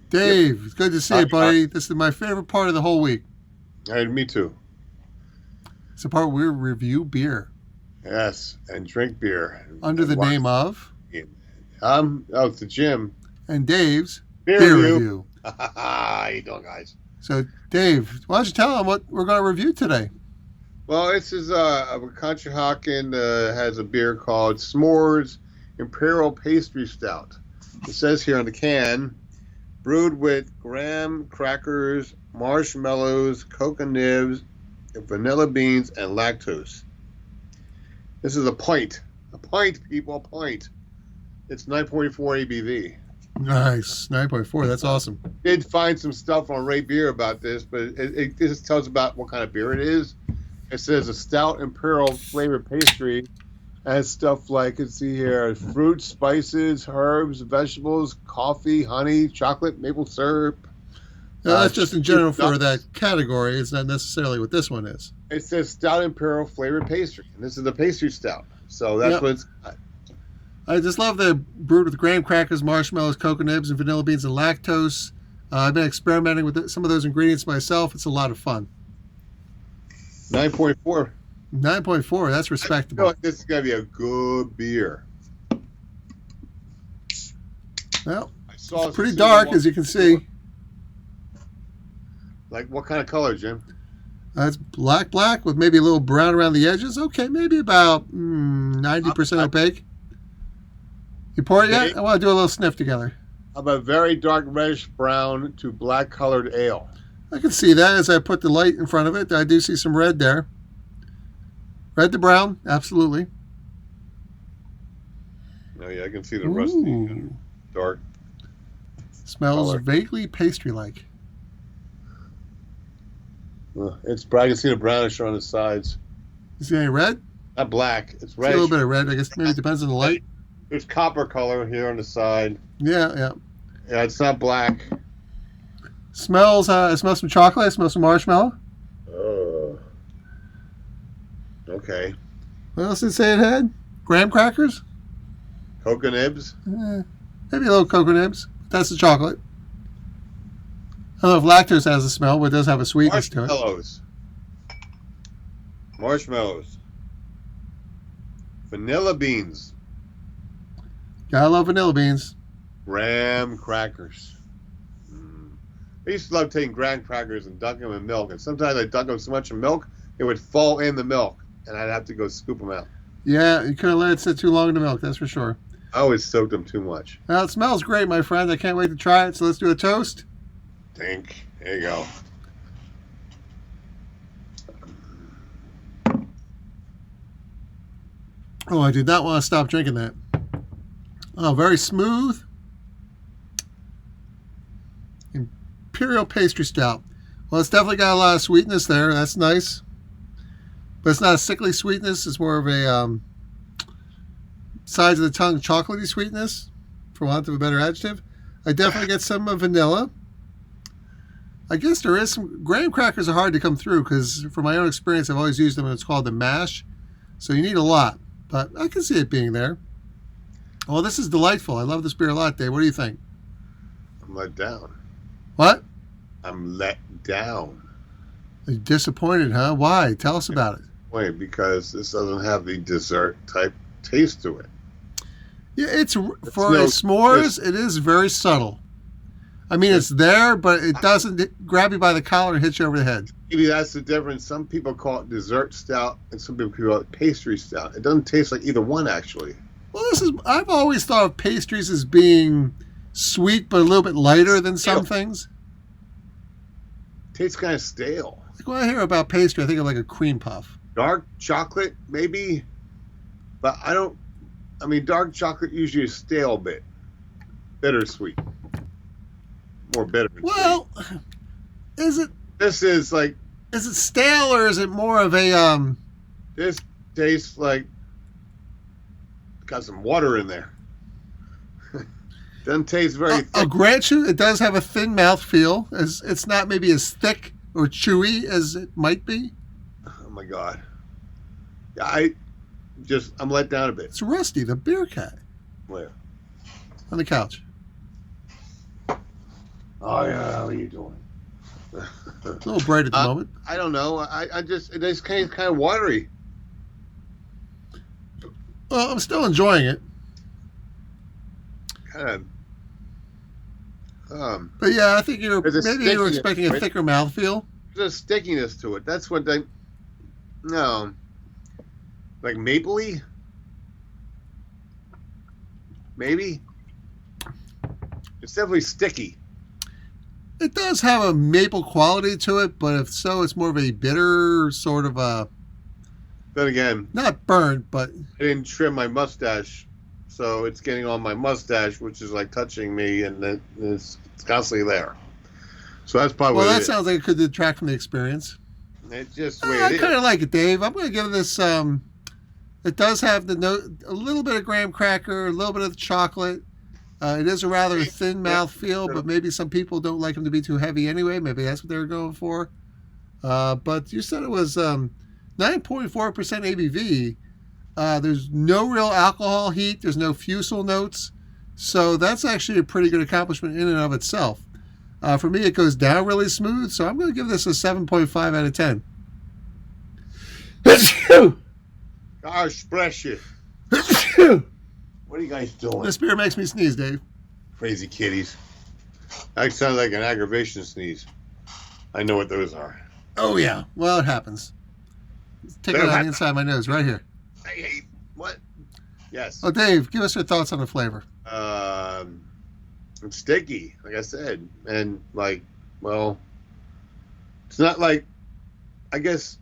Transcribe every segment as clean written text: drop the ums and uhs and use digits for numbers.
Dave, it's good to see you, buddy. This is my favorite part of the whole week. Me too. It's the part where we review beer. Yes, and drink beer. Under the name of? It's the Jimm. And Dave's Beer Review. How you doing, guys? So, Dave, why don't you tell them what we're going to review today? Well, this is Conshohocken has a beer called S'mores Imperial Pastry Stout. It says here on the can, brewed with graham crackers, marshmallows, cocoa nibs, vanilla beans, and lactose. This is a pint. A pint, people, a pint. It's 9.4 ABV. Nice. 9.4. That's awesome. Did find some stuff on Rate Beer about this, but it just tells about what kind of beer it is. It says a stout imperial flavored pastry. Has stuff like, let's see here, fruits, spices, herbs, vegetables, coffee, honey, chocolate, maple syrup. That's just in general for that category. It's not necessarily what this one is. It says stout imperial flavored pastry, and this is the pastry stout. So that's what it's got. I just love the brewed with graham crackers, marshmallows, cocoa nibs, and vanilla beans and lactose. I've been experimenting with some of those ingredients myself. It's a lot of fun. 9.4. 9.4. That's respectable. I feel like this is going to be a good beer. Well, it's pretty dark, as you can see. Like what kind of color, Jim? It's black with maybe a little brown around the edges. Okay, maybe about 90% opaque. You pour it yet? I want to do a little sniff together. How about very dark reddish brown to black colored ale? I can see that as I put the light in front of it. I do see some red there. Red to brown, absolutely. Oh yeah, I can see the rusty and dark. Smells vaguely pastry-like. It's bright. I can see the brownish on the sides. You see any red? Not black. It's red. A little bit of red. I guess maybe it depends on the light. There's copper color here on the side. Yeah. Yeah, it's not black. Smells. It smells some chocolate. It smells some marshmallow. Oh. Okay. What else did it say it had? Graham crackers? Cocoa nibs? Maybe a little cocoa nibs. That's the chocolate. I don't know if lactose has a smell, but it does have a sweetness to it. Marshmallows. Vanilla beans. Gotta love vanilla beans. Graham crackers. I used to love taking graham crackers and dunking them in milk, and sometimes I dunk them so much in milk, it would fall in the milk, and I'd have to go scoop them out. Yeah, you couldn't let it sit too long in the milk, that's for sure. I always soaked them too much. Well, it smells great, my friend. I can't wait to try it, so let's do a toast. Think. There you go. Oh, I did not want to stop drinking that. Oh, very smooth. Imperial Pastry Stout. Well, it's definitely got a lot of sweetness there. That's nice. But it's not a sickly sweetness. It's more of a sides of the tongue chocolatey sweetness, for want of a better adjective. I definitely get some vanilla. I guess there is some. Graham crackers are hard to come through because, from my own experience, I've always used them and it's called the mash. So you need a lot. But I can see it being there. Well, this is delightful. I love this beer a lot, Dave. What do you think? I'm let down. What? I'm let down. You're disappointed, huh? Why? Tell us about it. Wait, because this doesn't have the dessert type taste to it. Yeah, it's for a s'mores, it is very subtle. I mean, it's there, but it doesn't grab you by the collar and hit you over the head. Maybe that's the difference. Some people call it dessert stout, and some people call it pastry stout. It doesn't taste like either one, actually. Well, I've always thought of pastries as being sweet, but a little bit lighter than some things. Tastes kind of stale. Like when I hear about pastry, I think of like a cream puff. Dark chocolate, maybe, but I mean, dark chocolate usually is stale bit. Bittersweet. More bitter. Well, is it? This is like. Is it stale or is it more of a? This tastes like. Got some water in there. Doesn't taste very. I'll grant you, it does have a thin mouth feel. It's not maybe as thick or chewy as it might be. Oh my God! Yeah, I'm let down a bit. It's Rusty, the beer cat. Where? On the couch. Oh yeah, what are you doing? It's a little bright at the moment. I don't know. I just it's kind of watery. Well, I'm still enjoying it. Kind of. But yeah, I think There's a maybe you were stickiness, expecting a right? thicker mouthfeel. There's a stickiness to it. That's what they. No. Like mapley? Maybe? It's definitely sticky. It does have a maple quality to it, but if so, it's more of a bitter sort of Then again, not burnt, but I didn't trim my mustache, so it's getting on my mustache, which is like touching me, and it's constantly there. So that's probably well, what that it sounds like it could detract from the experience. is. It's just the way I it kind is. of like it, Dave. I'm going to give this. It does have the note, a little bit of graham cracker, a little bit of chocolate. It is a rather thin mouth feel, but maybe some people don't like them to be too heavy anyway. Maybe that's what they were going for. But you said it was 9.4% ABV. There's no real alcohol heat. There's no fusel notes. So that's actually a pretty good accomplishment in and of itself. For me, it goes down really smooth. So I'm going to give this a 7.5 out of 10. Gosh, bless you. What are you guys doing? This beer makes me sneeze, Dave. Crazy kitties. That sounds like an aggravation sneeze. I know what those are. Oh, yeah. Well, it happens. Take it on the inside of my nose, right here. I hate what? Yes. Oh, Dave, give us your thoughts on the flavor. It's sticky, like I said, and like, well, it's not like. I guess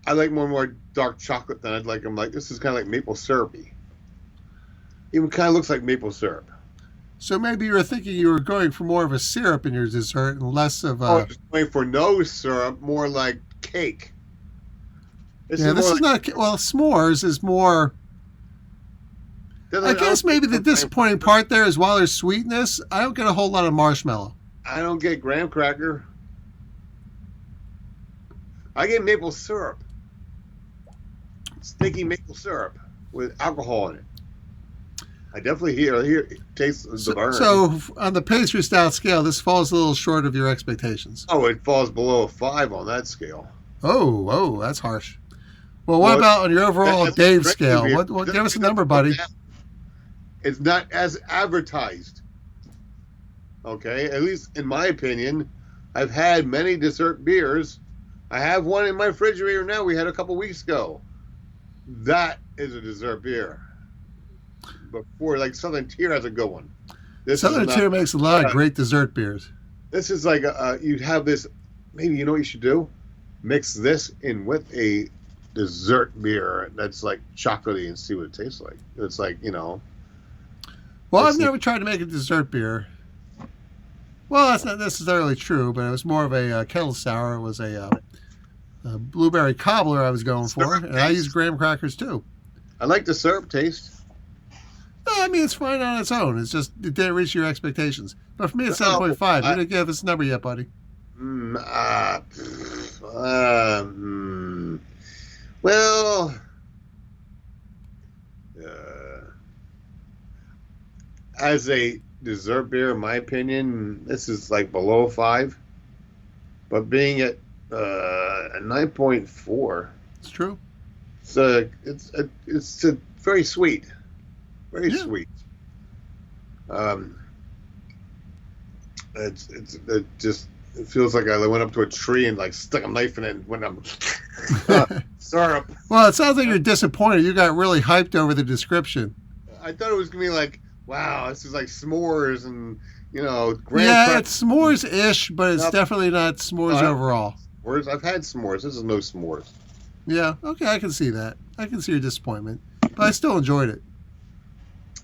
I like more dark chocolate than I'd like them. Like this is kind of like maple syrupy. Even kind of looks like maple syrup. So maybe you were thinking you were going for more of a syrup in your dessert and less of I was going for no syrup, more like cake. This is not. Well, s'mores is more. I guess maybe the disappointing part there is while there's sweetness, I don't get a whole lot of marshmallow. I don't get graham cracker. I get maple syrup. Sticky maple syrup with alcohol in it. I definitely taste the burn. So on the pastry stout scale, this falls a little short of your expectations. Oh, it falls below a 5 on that scale. Oh, that's harsh. Well, what about on your overall Dave scale? What? Give us a number, buddy. It's not as advertised. Okay, at least in my opinion, I've had many dessert beers. I have one in my refrigerator now. We had a couple weeks ago. That is a dessert beer. Before, like Southern Tier has a good one. Southern Tier makes a lot of great dessert beers. This is like you'd have this. Maybe you know what you should do? Mix this in with a dessert beer that's like chocolatey and see what it tastes like. It's like Well, I've never tried to make a dessert beer. Well, that's not necessarily true, but it was more of a kettle sour. It was a blueberry cobbler I was going for, and I use graham crackers too. I like the syrup taste. No, I mean, it's fine on its own. It's just it didn't reach your expectations. But for me, it's 7.5. You didn't give us a number yet, buddy. Well, as a dessert beer, in my opinion, this is like below 5. But being at a 9.4, it's true. It's very sweet, very sweet. It feels like I went up to a tree and like stuck a knife in it and went up syrup. Well, it sounds like you're disappointed. You got really hyped over the description. I thought it was gonna be like, wow, this is like s'mores and it's s'mores-ish, but it's definitely not s'mores overall. S'mores? I've had s'mores. This is no s'mores. Yeah, okay, I can see that. I can see your disappointment, but I still enjoyed it.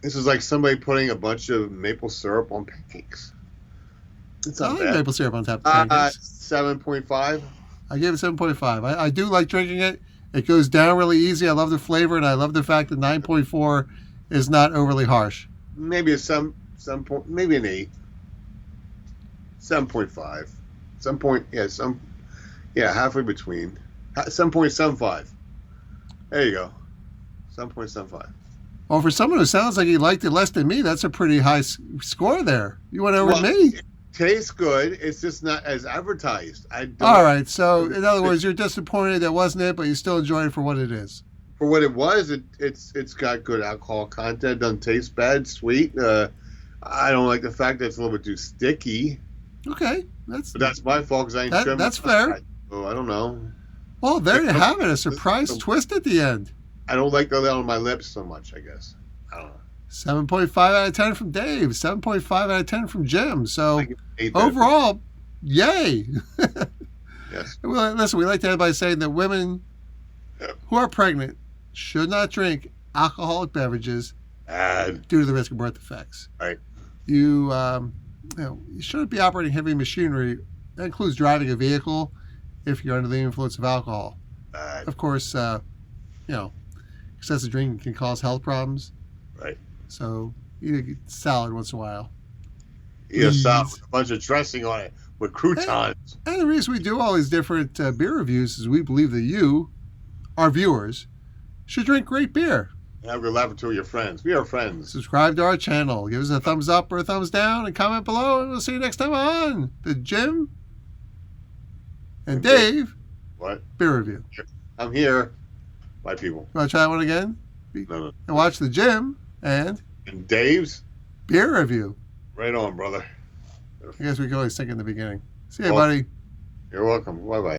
This is like somebody putting a bunch of maple syrup on pancakes. It's not bad. Maple syrup on top of pancakes. 7.5. I gave it 7.5. I do like drinking it. It goes down really easy. I love the flavor, and I love the fact that 9.4 is not overly harsh. Maybe maybe an 8. 7.5. Halfway between. 7.75. There you go. 7.75. Well, for someone who sounds like he liked it less than me, that's a pretty high score there. You went over me. tastes good. It's just not as advertised. I don't. All right. So, in other words, you're disappointed that wasn't it, but you still enjoy it for what it is. For what it was, it's got good alcohol content. Doesn't taste bad, sweet. I don't like the fact that it's a little bit too sticky. Okay, But that's my fault because I ain't trimmed. that's fair. So I don't know. Well, there you have it. A surprise twist at the end. I don't like that on my lips so much, I guess. I don't know. 7.5 out of 10 from Dave. 7.5 out of 10 from Jimm. So, I hate that. overall, yay. Yes. Well, listen, we like to end by saying that women who are pregnant should not drink alcoholic beverages Bad. due to the risk of birth defects. Right. You shouldn't be operating heavy machinery. That includes driving a vehicle if you're under the influence of alcohol. Bad. Of course, excessive drinking can cause health problems. Right. So eat a salad once in a while. Eat a salad with a bunch of dressing on it with croutons. And the reason we do all these different beer reviews is we believe that you, our viewers, should drink great beer. And have a good laugh with two of your friends. We are friends. Subscribe to our channel. Give us a thumbs up or a thumbs down and comment below. And we'll see you next time on the Jimm and Dave What? beer review. I'm here. Bye, people. You want to try that one again? No. And watch the Jimm and Dave's? beer review. Right on, brother. I guess we can always think in the beginning. See you, buddy. You're welcome. Bye-bye.